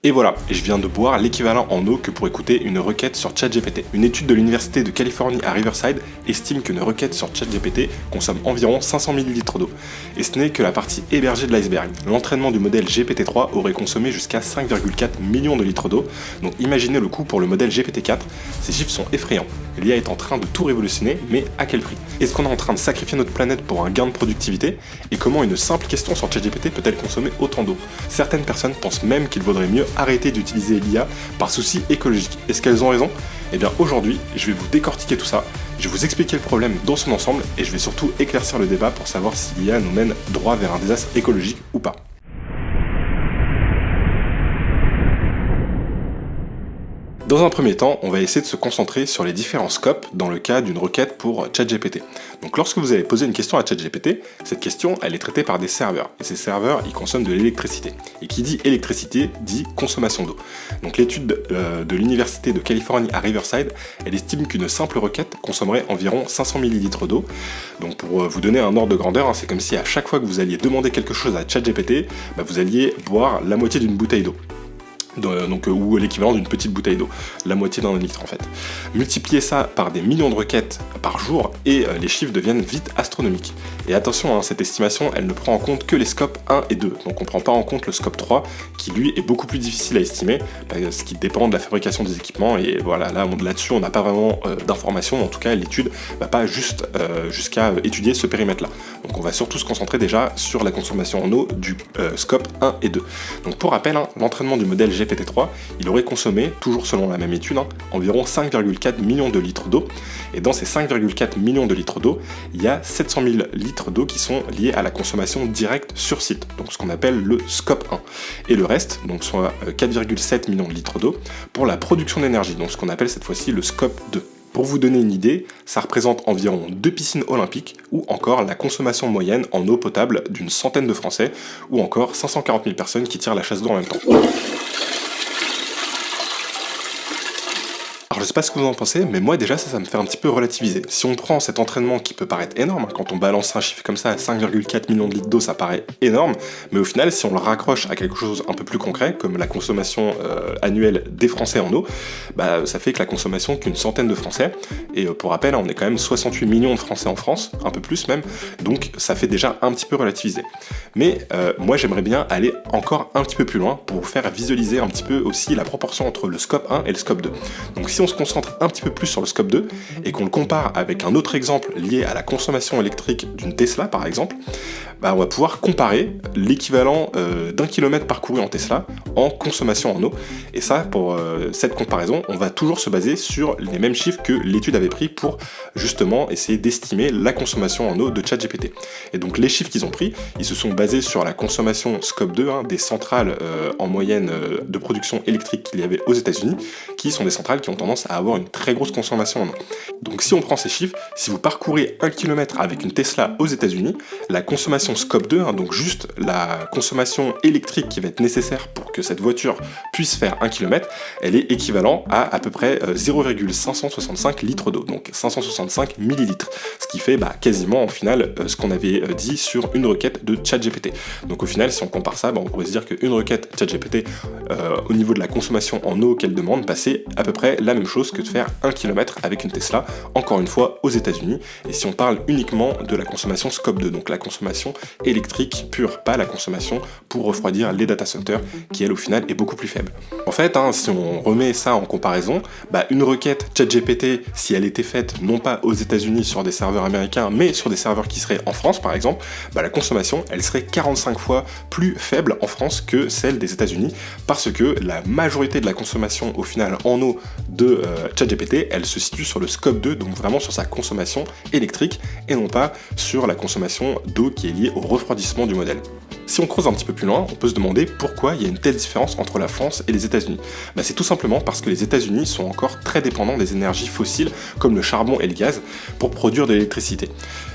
Et voilà, je viens de boire l'équivalent en eau que pourrait coûter une requête sur ChatGPT. Une étude de l'université de Californie à Riverside estime qu'une requête sur ChatGPT consomme environ 500 ml d'eau. Et ce n'est que la partie hébergée de l'iceberg. L'entraînement du modèle GPT-3 aurait consommé jusqu'à 5,4 millions de litres d'eau. Donc imaginez le coût pour le modèle GPT-4. Ces chiffres sont effrayants. L'IA est en train de tout révolutionner, mais à quel prix? Est-ce qu'on est en train de sacrifier notre planète pour un gain de productivité? Et comment une simple question sur ChatGPT peut-elle consommer autant d'eau? Certaines personnes pensent même qu'il vaudrait mieux arrêter d'utiliser l'IA par souci écologique. Est-ce qu'elles ont raison? Eh bien aujourd'hui, je vais vous décortiquer tout ça, je vais vous expliquer le problème dans son ensemble et je vais surtout éclaircir le débat pour savoir si l'IA nous mène droit vers un désastre écologique ou pas. Dans un premier temps, on va essayer de se concentrer sur les différents scopes dans le cas d'une requête pour ChatGPT. Donc lorsque vous allez poser une question à ChatGPT, cette question elle est traitée par des serveurs. Et ces serveurs, ils consomment de l'électricité. Et qui dit électricité, dit consommation d'eau. Donc l'étude de l'université de Californie à Riverside, elle estime qu'une simple requête consommerait environ 500 ml d'eau. Donc pour vous donner un ordre de grandeur, c'est comme si à chaque fois que vous alliez demander quelque chose à ChatGPT, vous alliez boire la moitié d'une bouteille d'eau. Ou l'équivalent d'une petite bouteille d'eau, la moitié d'un litre en fait. Multipliez ça par des millions de requêtes par jour et les chiffres deviennent vite astronomiques. Et attention, cette estimation, elle ne prend en compte que les scopes 1 et 2, donc on ne prend pas en compte le scope 3, qui lui est beaucoup plus difficile à estimer, parce qu'il dépend de la fabrication des équipements, et voilà, là-dessus on n'a pas vraiment d'informations, en tout cas l'étude va pas juste jusqu'à étudier ce périmètre-là. Donc on va surtout se concentrer déjà sur la consommation en eau du scope 1 et 2. Donc pour rappel, l'entraînement du modèle GPT-3, il aurait consommé, toujours selon la même étude, environ 5,4 millions de litres d'eau. Et dans ces 5,4 millions de litres d'eau, il y a 700 000 litres d'eau qui sont liés à la consommation directe sur site, donc ce qu'on appelle le scope 1. Et le reste, donc soit 4,7 millions de litres d'eau, pour la production d'énergie, donc ce qu'on appelle cette fois-ci le scope 2. Pour vous donner une idée, ça représente environ 2 piscines olympiques, ou encore la consommation moyenne en eau potable d'une centaine de Français, ou encore 540 000 personnes qui tirent la chasse d'eau en même temps. Alors je sais pas ce que vous en pensez, mais moi déjà ça me fait un petit peu relativiser. Si on prend cet entraînement qui peut paraître énorme, quand on balance un chiffre comme ça à 5,4 millions de litres d'eau, ça paraît énorme, mais au final si on le raccroche à quelque chose un peu plus concret, comme la consommation annuelle des Français en eau, ça fait que la consommation qu'une centaine de Français, et pour rappel on est quand même 68 millions de Français en France, un peu plus même, donc ça fait déjà un petit peu relativiser. Mais moi j'aimerais bien aller encore un petit peu plus loin pour vous faire visualiser un petit peu aussi la proportion entre le scope 1 et le scope 2. Donc si on se concentre un petit peu plus sur le scope 2 et qu'on le compare avec un autre exemple lié à la consommation électrique d'une Tesla par exemple, on va pouvoir comparer l'équivalent d'un kilomètre parcouru en Tesla en consommation en eau. Et ça, pour cette comparaison, on va toujours se baser sur les mêmes chiffres que l'étude avait pris pour justement essayer d'estimer la consommation en eau de ChatGPT. Et donc les chiffres qu'ils ont pris, ils se sont basés sur la consommation scope 2 des centrales en moyenne de production électrique qu'il y avait aux États-Unis, qui sont des centrales qui ont tendance à avoir une très grosse consommation en eau. Donc si on prend ces chiffres, si vous parcourez 1 km avec une Tesla aux États-Unis, la consommation scope 2, donc juste la consommation électrique qui va être nécessaire pour que cette voiture puisse faire 1 km, elle est équivalente à peu près 0,565 litres d'eau, donc 565 millilitres, ce qui fait quasiment au final ce qu'on avait dit sur une requête de ChatGPT. Donc au final, si on compare ça, on pourrait se dire qu'une requête ChatGPT au niveau de la consommation en eau qu'elle demande, c'est à peu près la même chose que de faire 1 km avec une Tesla, encore une fois aux États-Unis. Et si on parle uniquement de la consommation scope 2, donc la consommation électrique pure, pas la consommation pour refroidir les data centers, qui elle au final est beaucoup plus faible. En fait, si on remet ça en comparaison, une requête ChatGPT, si elle était faite non pas aux États-Unis sur des serveurs américains, mais sur des serveurs qui seraient en France par exemple, la consommation elle serait 45 fois plus faible en France que celle des États-Unis, parce que la majorité de la consommation au final en eau de ChatGPT, elle se situe sur le scope 2, donc vraiment sur sa consommation électrique et non pas sur la consommation d'eau qui est liée au refroidissement du modèle. Si on creuse un petit peu plus loin, on peut se demander pourquoi il y a une telle différence entre la France et les États-Unis. C'est tout simplement parce que les États-Unis sont encore très dépendants des énergies fossiles comme le charbon et le gaz pour produire de l'électricité.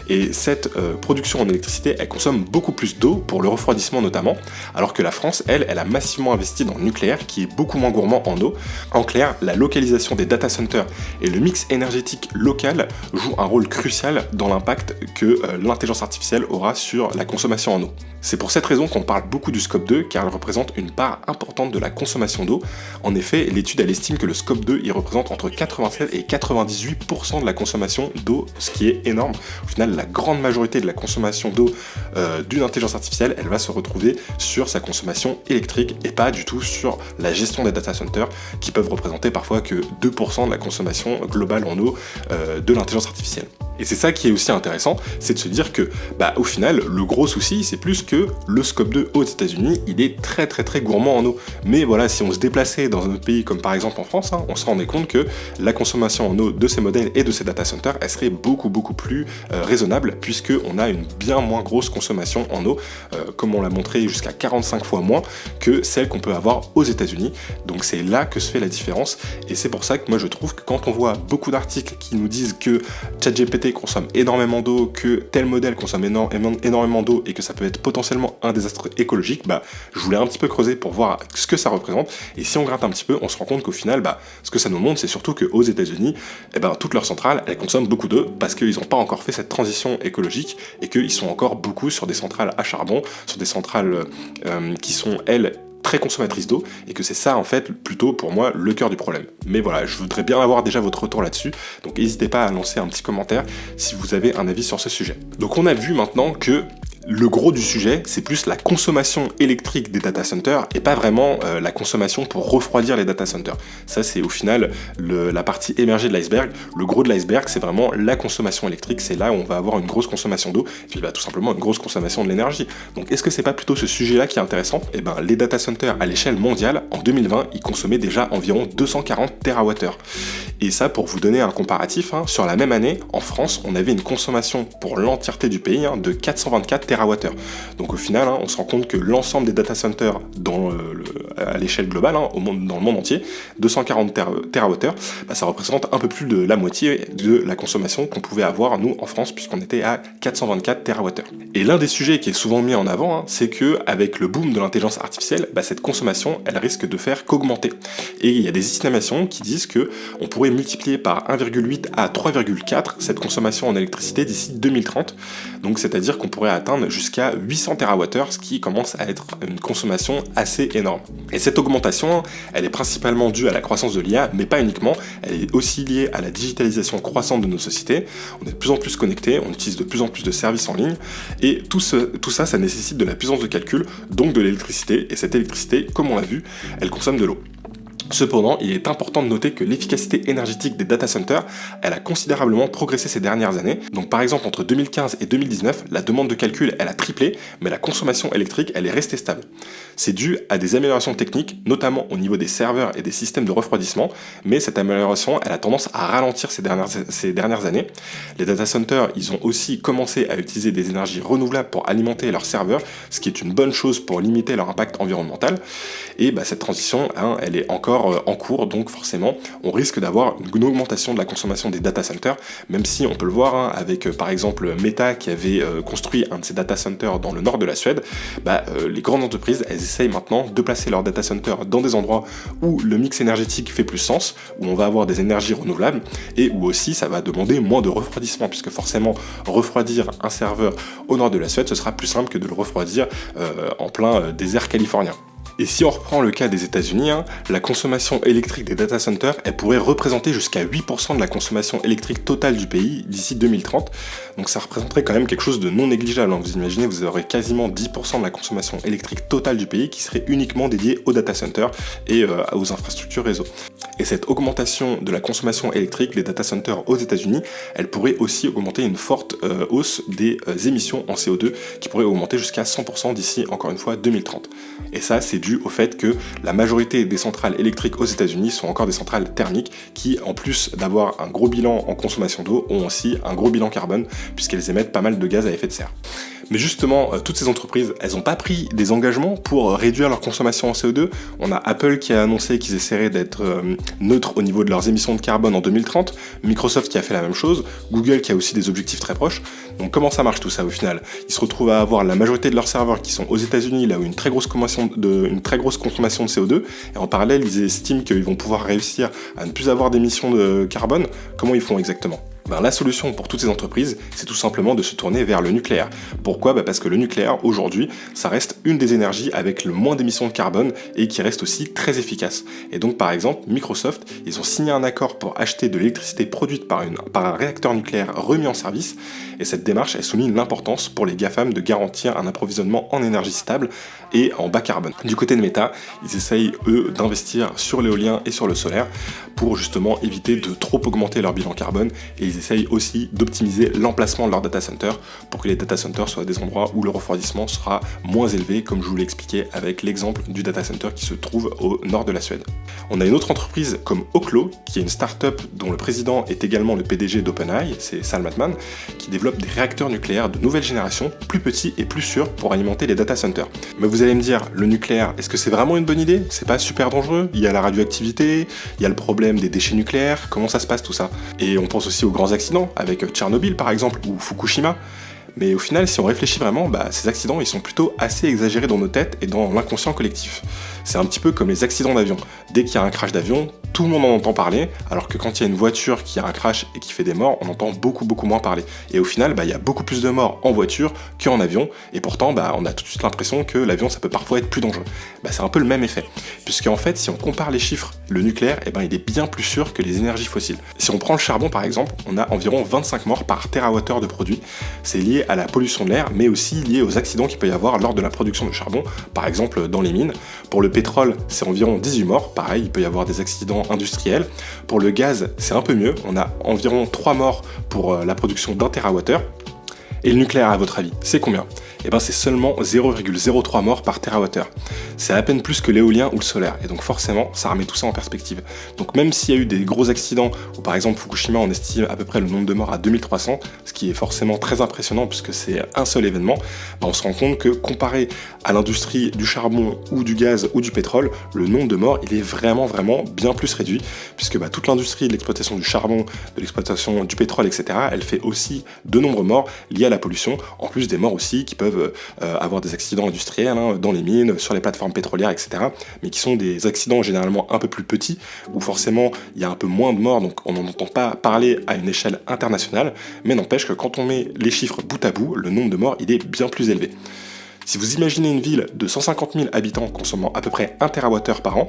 Et cette production en électricité, elle consomme beaucoup plus d'eau pour le refroidissement notamment, alors que la France, elle a massivement investi dans le nucléaire qui est beaucoup moins gourmand en eau. En clair, la localisation des data centers et le mix énergétique local jouent un rôle crucial dans l'impact que l'intelligence artificielle aura sur la consommation en eau. C'est pour cette raison qu'on parle beaucoup du scope 2, car elle représente une part importante de la consommation d'eau. En effet, l'étude elle estime que le scope 2 il représente entre 87 et 98% de la consommation d'eau, ce qui est énorme. Au final, la grande majorité de la consommation d'eau d'une intelligence artificielle, elle va se retrouver sur sa consommation électrique et pas du tout sur la gestion des data centers qui peuvent représenter parfois que 2% de la consommation globale en eau de l'intelligence artificielle. Et c'est ça qui est aussi intéressant, c'est de se dire que, au final, le gros souci, c'est plus que le scope 2 aux États-Unis, il est très gourmand en eau. Mais voilà, si on se déplaçait dans un autre pays, comme par exemple en France, on se rendait compte que la consommation en eau de ces modèles et de ces data centers, elle serait beaucoup plus raisonnable, puisqu'on a une bien moins grosse consommation en eau, comme on l'a montré, jusqu'à 45 fois moins que celle qu'on peut avoir aux États-Unis. Donc c'est là que se fait la différence, et c'est pour ça que moi je trouve que quand on voit beaucoup d'articles qui nous disent que ChatGPT consomme énormément d'eau, que tel modèle consomme énormément d'eau et que ça peut être potentiellement un désastre écologique, je voulais un petit peu creuser pour voir ce que ça représente. Et si on gratte un petit peu, on se rend compte qu'au final, ce que ça nous montre, c'est surtout qu'aux États-Unis, toutes leurs centrales, elles consomment beaucoup d'eau parce qu'ils n'ont pas encore fait cette transition écologique et qu'ils sont encore beaucoup sur des centrales à charbon, sur des centrales qui sont, elles, très consommatrice d'eau, et que c'est ça en fait plutôt pour moi le cœur du problème. Mais voilà, je voudrais bien avoir déjà votre retour là-dessus, donc n'hésitez pas à lancer un petit commentaire si vous avez un avis sur ce sujet. Donc on a vu maintenant que le gros du sujet, c'est plus la consommation électrique des data centers et pas vraiment la consommation pour refroidir les data centers. Ça, c'est au final la partie émergée de l'iceberg. Le gros de l'iceberg, c'est vraiment la consommation électrique. C'est là où on va avoir une grosse consommation d'eau et puis tout simplement une grosse consommation de l'énergie. Donc, est-ce que c'est pas plutôt ce sujet-là qui est intéressant ? Les data centers à l'échelle mondiale, en 2020, ils consommaient déjà environ 240 TWh. Et ça, pour vous donner un comparatif, sur la même année, en France, on avait une consommation pour l'entièreté du pays de 424 TWh. Donc au final, on se rend compte que l'ensemble des data centers à l'échelle globale, dans le monde entier, 240 TWh, ça représente un peu plus de la moitié de la consommation qu'on pouvait avoir, nous, en France, puisqu'on était à 424 TWh. Et l'un des sujets qui est souvent mis en avant, c'est qu'avec le boom de l'intelligence artificielle, cette consommation, elle risque de faire qu'augmenter. Et il y a des estimations qui disent qu'on pourrait multiplier par 1,8 à 3,4 cette consommation en électricité d'ici 2030. Donc c'est-à-dire qu'on pourrait atteindre jusqu'à 800 TWh, ce qui commence à être une consommation assez énorme. Et cette augmentation, elle est principalement due à la croissance de l'IA, mais pas uniquement, elle est aussi liée à la digitalisation croissante de nos sociétés. On est de plus en plus connectés, on utilise de plus en plus de services en ligne, et tout ça, ça nécessite de la puissance de calcul, donc de l'électricité, et cette électricité, comme on l'a vu, elle consomme de l'eau. Cependant, il est important de noter que l'efficacité énergétique des data centers, elle a considérablement progressé ces dernières années. Donc par exemple, entre 2015 et 2019, la demande de calcul, elle a triplé, mais la consommation électrique, elle est restée stable. C'est dû à des améliorations techniques, notamment au niveau des serveurs et des systèmes de refroidissement, mais cette amélioration, elle a tendance à ralentir ces dernières années. Les data centers, ils ont aussi commencé à utiliser des énergies renouvelables pour alimenter leurs serveurs, ce qui est une bonne chose pour limiter leur impact environnemental. Et cette transition, elle est encore en cours, donc forcément on risque d'avoir une augmentation de la consommation des data centers, même si on peut le voir avec par exemple Meta qui avait construit un de ces data centers dans le nord de la Suède. Les grandes entreprises, elles essayent maintenant de placer leurs data centers dans des endroits où le mix énergétique fait plus sens, où on va avoir des énergies renouvelables et où aussi ça va demander moins de refroidissement, puisque forcément refroidir un serveur au nord de la Suède, ce sera plus simple que de le refroidir en plein désert californien. Et si on reprend le cas des États-Unis, la consommation électrique des data centers, elle pourrait représenter jusqu'à 8% de la consommation électrique totale du pays d'ici 2030. Donc ça représenterait quand même quelque chose de non négligeable. Vous imaginez, vous aurez quasiment 10% de la consommation électrique totale du pays qui serait uniquement dédiée aux data centers et aux infrastructures réseau. Et cette augmentation de la consommation électrique des data centers aux États-Unis, elle pourrait aussi augmenter une forte hausse des émissions en CO2 qui pourrait augmenter jusqu'à 100% d'ici, encore une fois, 2030. Et ça, c'est dû au fait que la majorité des centrales électriques aux États-Unis sont encore des centrales thermiques qui, en plus d'avoir un gros bilan en consommation d'eau, ont aussi un gros bilan carbone puisqu'elles émettent pas mal de gaz à effet de serre. Mais justement, toutes ces entreprises, elles n'ont pas pris des engagements pour réduire leur consommation en CO2. On a Apple qui a annoncé qu'ils essaieraient d'être neutres au niveau de leurs émissions de carbone en 2030, Microsoft qui a fait la même chose, Google qui a aussi des objectifs très proches. Donc comment ça marche tout ça au final? Ils se retrouvent à avoir la majorité de leurs serveurs qui sont aux États-Unis, là où une très grosse consommation de CO2, et en parallèle, ils estiment qu'ils vont pouvoir réussir à ne plus avoir d'émissions de carbone. Comment ils font exactement? La solution pour toutes ces entreprises, c'est tout simplement de se tourner vers le nucléaire. Pourquoi? Parce que le nucléaire, aujourd'hui, ça reste une des énergies avec le moins d'émissions de carbone et qui reste aussi très efficace. Et donc, par exemple, Microsoft, ils ont signé un accord pour acheter de l'électricité produite par un réacteur nucléaire remis en service. Et cette démarche, elle souligne l'importance pour les GAFAM de garantir un approvisionnement en énergie stable et en bas carbone. Du côté de Meta, ils essayent, eux, d'investir sur l'éolien et sur le solaire pour justement éviter de trop augmenter leur bilan carbone, et ils essayent aussi d'optimiser l'emplacement de leurs data centers pour que les data centers soient des endroits où le refroidissement sera moins élevé, comme je vous l'ai expliqué avec l'exemple du data center qui se trouve au nord de la Suède. On a une autre entreprise comme Oklo, qui est une start-up dont le président est également le PDG d'OpenAI, c'est Sam Altman, qui développe des réacteurs nucléaires de nouvelle génération, plus petits et plus sûrs pour alimenter les data centers. Mais vous allez me dire, le nucléaire, est-ce que c'est vraiment une bonne idée? C'est pas super dangereux? Il y a la radioactivité, il y a le problème des déchets nucléaires, comment ça se passe tout ça? Et on pense aussi aux grands accidents, avec Tchernobyl par exemple, ou Fukushima. Mais au final, si on réfléchit vraiment, ces accidents, ils sont plutôt assez exagérés dans nos têtes et dans l'inconscient collectif. C'est un petit peu comme les accidents d'avion. Dès qu'il y a un crash d'avion, tout le monde en entend parler, alors que quand il y a une voiture qui a un crash et qui fait des morts, on entend beaucoup moins parler. Et au final, il y a beaucoup plus de morts en voiture qu'en avion, et pourtant, on a tout de suite l'impression que l'avion, ça peut parfois être plus dangereux. C'est un peu le même effet. Puisque en fait, si on compare les chiffres, le nucléaire, il est bien plus sûr que les énergies fossiles. Si on prend le charbon par exemple, on a environ 25 morts par térawattheure de produit. C'est lié à la pollution de l'air, mais aussi lié aux accidents qu'il peut y avoir lors de la production de charbon, par exemple dans les mines. Pour le pétrole, c'est environ 18 morts, pareil, il peut y avoir des accidents industriels. Pour le gaz, c'est un peu mieux, on a environ 3 morts pour la production d'un térawattheure. Et le nucléaire, à votre avis, c'est combien? C'est seulement 0,03 morts par térawattheure. C'est à peine plus que l'éolien ou le solaire, et donc forcément, ça remet tout ça en perspective. Donc même s'il y a eu des gros accidents, ou par exemple Fukushima, on estime à peu près le nombre de morts à 2300, ce qui est forcément très impressionnant puisque c'est un seul événement, on se rend compte que comparé à l'industrie du charbon ou du gaz ou du pétrole, le nombre de morts, il est vraiment bien plus réduit, puisque toute l'industrie de l'exploitation du charbon, de l'exploitation du pétrole, etc., elle fait aussi de nombreux morts liés à la pollution, en plus des morts aussi qui peuvent avoir des accidents industriels dans les mines, sur les plateformes pétrolières, etc., mais qui sont des accidents généralement un peu plus petits, où forcément il y a un peu moins de morts, donc on n'en entend pas parler à une échelle internationale, mais n'empêche que quand on met les chiffres bout à bout, le nombre de morts il est bien plus élevé. Si vous imaginez une ville de 150 000 habitants consommant à peu près 1 TWh par an,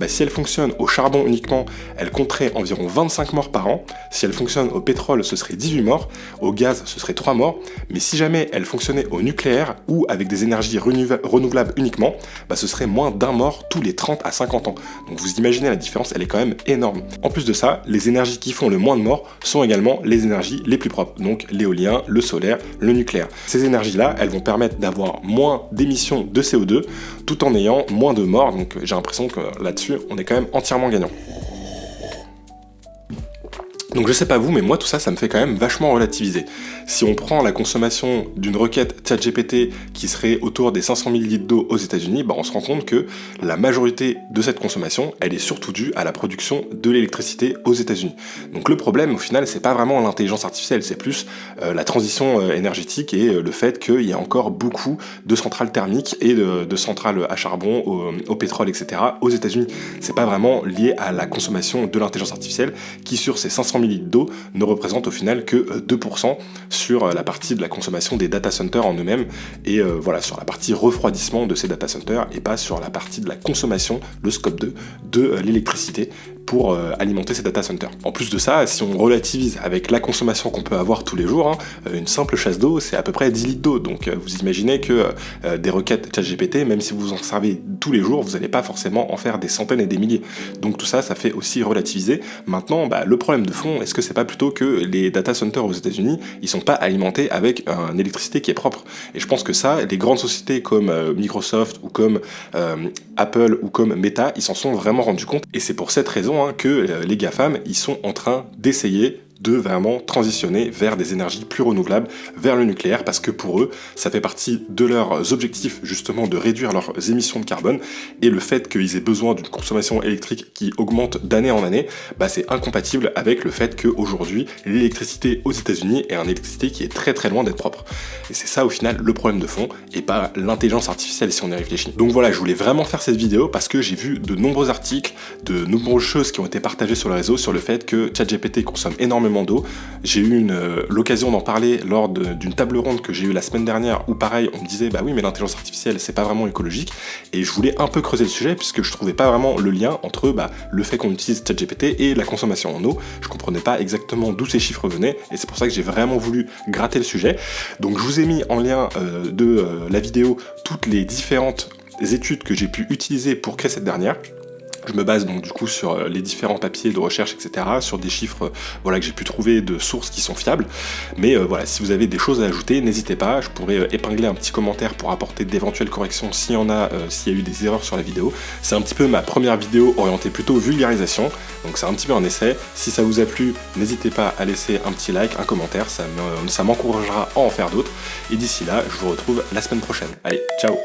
si elle fonctionne au charbon uniquement, elle compterait environ 25 morts par an. Si elle fonctionne au pétrole, ce serait 18 morts. Au gaz, ce serait 3 morts. Mais si jamais elle fonctionnait au nucléaire ou avec des énergies renouvelables uniquement, ce serait moins d'un mort tous les 30 à 50 ans. Donc vous imaginez la différence, elle est quand même énorme. En plus de ça, les énergies qui font le moins de morts sont également les énergies les plus propres. Donc l'éolien, le solaire, le nucléaire. Ces énergies-là, elles vont permettre d'avoir moins d'émissions de CO2 tout en ayant moins de morts, donc j'ai l'impression que là-dessus on est quand même entièrement gagnant. Donc je sais pas vous, mais moi tout ça, ça me fait quand même vachement relativiser. Si on prend la consommation d'une requête ChatGPT qui serait autour des 500 000 litres d'eau aux États-Unis, on se rend compte que la majorité de cette consommation, elle est surtout due à la production de l'électricité aux États-Unis. Donc le problème, au final, c'est pas vraiment l'intelligence artificielle, c'est plus la transition énergétique et le fait qu'il y a encore beaucoup de centrales thermiques et de centrales à charbon, au pétrole, etc. aux États-Unis. C'est pas vraiment lié à la consommation de l'intelligence artificielle qui, sur ces 500 000 litres d'eau, ne représente au final que 2% sur la partie de la consommation des data centers en eux-mêmes et sur la partie refroidissement de ces data centers et pas sur la partie de la consommation, le scope 2, de l'électricité pour alimenter ces data centers. En plus de ça, si on relativise avec la consommation qu'on peut avoir tous les jours, une simple chasse d'eau, c'est à peu près 10 litres d'eau. Donc vous imaginez que des requêtes ChatGPT, même si vous en servez tous les jours, vous n'allez pas forcément en faire des centaines et des milliers. Donc tout ça, ça fait aussi relativiser. Maintenant, le problème de fond, est-ce que c'est pas plutôt que les data centers aux États-Unis, ils sont pas alimentés avec une électricité qui est propre? Et je pense que ça, les grandes sociétés comme Microsoft ou comme Apple ou comme Meta, ils s'en sont vraiment rendus compte. Et c'est pour cette raison que les GAFAM, ils sont en train d'essayer de vraiment transitionner vers des énergies plus renouvelables, vers le nucléaire, parce que pour eux, ça fait partie de leurs objectifs justement de réduire leurs émissions de carbone, et le fait qu'ils aient besoin d'une consommation électrique qui augmente d'année en année, c'est incompatible avec le fait qu'aujourd'hui, l'électricité aux États-Unis est une électricité qui est très très loin d'être propre. Et c'est ça au final le problème de fond, et pas l'intelligence artificielle si on y réfléchit. Donc voilà, je voulais vraiment faire cette vidéo parce que j'ai vu de nombreux articles, de nombreuses choses qui ont été partagées sur le réseau sur le fait que ChatGPT consomme énormément d'eau. J'ai eu l'occasion d'en parler lors d'une table ronde que j'ai eue la semaine dernière où pareil, on me disait bah oui mais l'intelligence artificielle c'est pas vraiment écologique, et je voulais un peu creuser le sujet puisque je trouvais pas vraiment le lien entre le fait qu'on utilise ChatGPT et la consommation en eau. Je comprenais pas exactement d'où ces chiffres venaient et c'est pour ça que j'ai vraiment voulu gratter le sujet. Donc je vous ai mis en lien de la vidéo toutes les différentes études que j'ai pu utiliser pour créer cette dernière. Je me base donc du coup sur les différents papiers de recherche, etc., sur des chiffres que j'ai pu trouver de sources qui sont fiables. Mais voilà, si vous avez des choses à ajouter, n'hésitez pas, je pourrais épingler un petit commentaire pour apporter d'éventuelles corrections s'il y en a, s'il y a eu des erreurs sur la vidéo. C'est un petit peu ma première vidéo orientée plutôt vulgarisation, donc c'est un petit peu un essai. Si ça vous a plu, n'hésitez pas à laisser un petit like, un commentaire, ça m'encouragera à en faire d'autres. Et d'ici là, je vous retrouve la semaine prochaine. Allez, ciao!